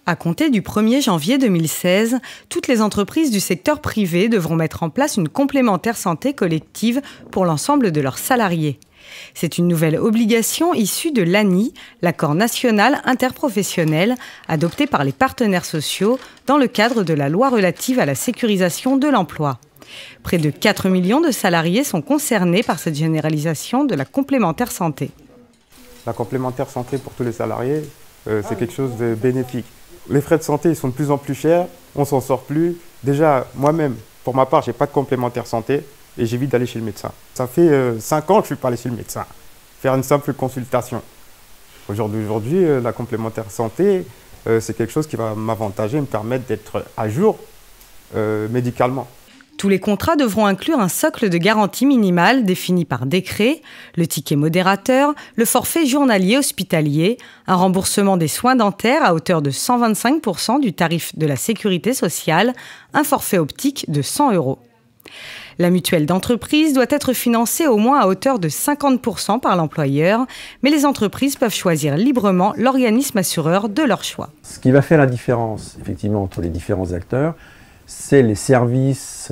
À compter du 1er janvier 2016, toutes les entreprises du secteur privé devront mettre en place une complémentaire santé collective pour l'ensemble de leurs salariés. C'est une nouvelle obligation issue de l'ANI, l'accord national interprofessionnel, adopté par les partenaires sociaux dans le cadre de la loi relative à la sécurisation de l'emploi. Près de 4 millions de salariés sont concernés par cette généralisation de la complémentaire santé. La complémentaire santé pour tous les salariés, c'est quelque chose de bénéfique. Les frais de santé ils sont de plus en plus chers, on ne s'en sort plus. Déjà, moi-même, pour ma part, je n'ai pas de complémentaire santé et j'évite d'aller chez le médecin. Ça fait 5 ans que je ne suis pas allé chez le médecin, faire une simple consultation. Aujourd'hui, la complémentaire santé, c'est quelque chose qui va m'avantager, me permettre d'être à jour médicalement. Tous les contrats devront inclure un socle de garantie minimale défini par décret, le ticket modérateur, le forfait journalier hospitalier, un remboursement des soins dentaires à hauteur de 125% du tarif de la sécurité sociale, un forfait optique de 100 €. La mutuelle d'entreprise doit être financée au moins à hauteur de 50% par l'employeur, mais les entreprises peuvent choisir librement l'organisme assureur de leur choix. Ce qui va faire la différence, effectivement, entre les différents acteurs, c'est les services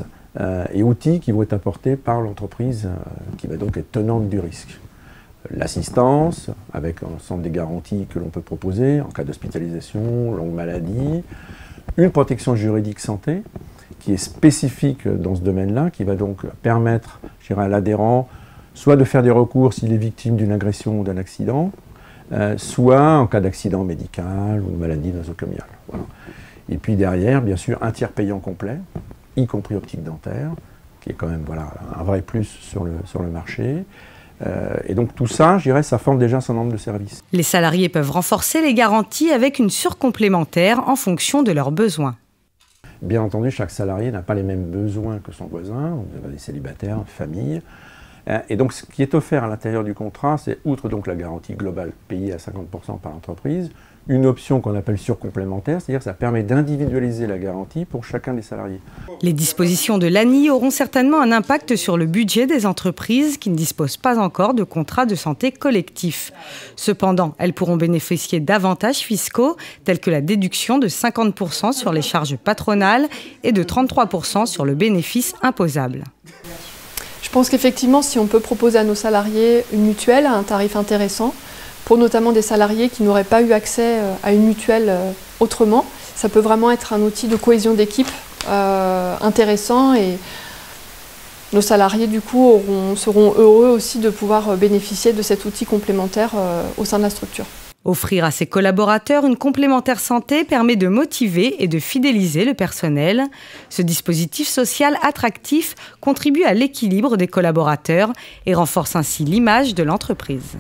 et outils qui vont être apportés par l'entreprise qui va donc être tenante du risque. L'assistance, avec l'ensemble des garanties que l'on peut proposer en cas d'hospitalisation, longue maladie, une protection juridique santé qui est spécifique dans ce domaine-là, qui va donc permettre, je dirais, à l'adhérent soit de faire des recours s'il est victime d'une agression ou d'un accident, soit en cas d'accident médical ou maladie nosocomiale. Voilà. Et puis derrière, bien sûr, un tiers payant complet, y compris optique dentaire, qui est quand même un vrai plus sur le marché. Et donc tout ça, je dirais, ça forme déjà un certain nombre de services. Les salariés peuvent renforcer les garanties avec une surcomplémentaire en fonction de leurs besoins. Bien entendu, chaque salarié n'a pas les mêmes besoins que son voisin, vous avez des célibataires, des familles. Et donc ce qui est offert à l'intérieur du contrat, c'est outre donc la garantie globale payée à 50% par l'entreprise, une option qu'on appelle surcomplémentaire, c'est-à-dire que ça permet d'individualiser la garantie pour chacun des salariés. Les dispositions de l'ANI auront certainement un impact sur le budget des entreprises qui ne disposent pas encore de contrats de santé collectifs. Cependant, elles pourront bénéficier d'avantages fiscaux tels que la déduction de 50% sur les charges patronales et de 33% sur le bénéfice imposable. Je pense qu'effectivement, si on peut proposer à nos salariés une mutuelle à un tarif intéressant, pour notamment des salariés qui n'auraient pas eu accès à une mutuelle autrement, ça peut vraiment être un outil de cohésion d'équipe intéressant et nos salariés du coup seront heureux aussi de pouvoir bénéficier de cet outil complémentaire au sein de la structure. Offrir à ses collaborateurs une complémentaire santé permet de motiver et de fidéliser le personnel. Ce dispositif social attractif contribue à l'équilibre des collaborateurs et renforce ainsi l'image de l'entreprise.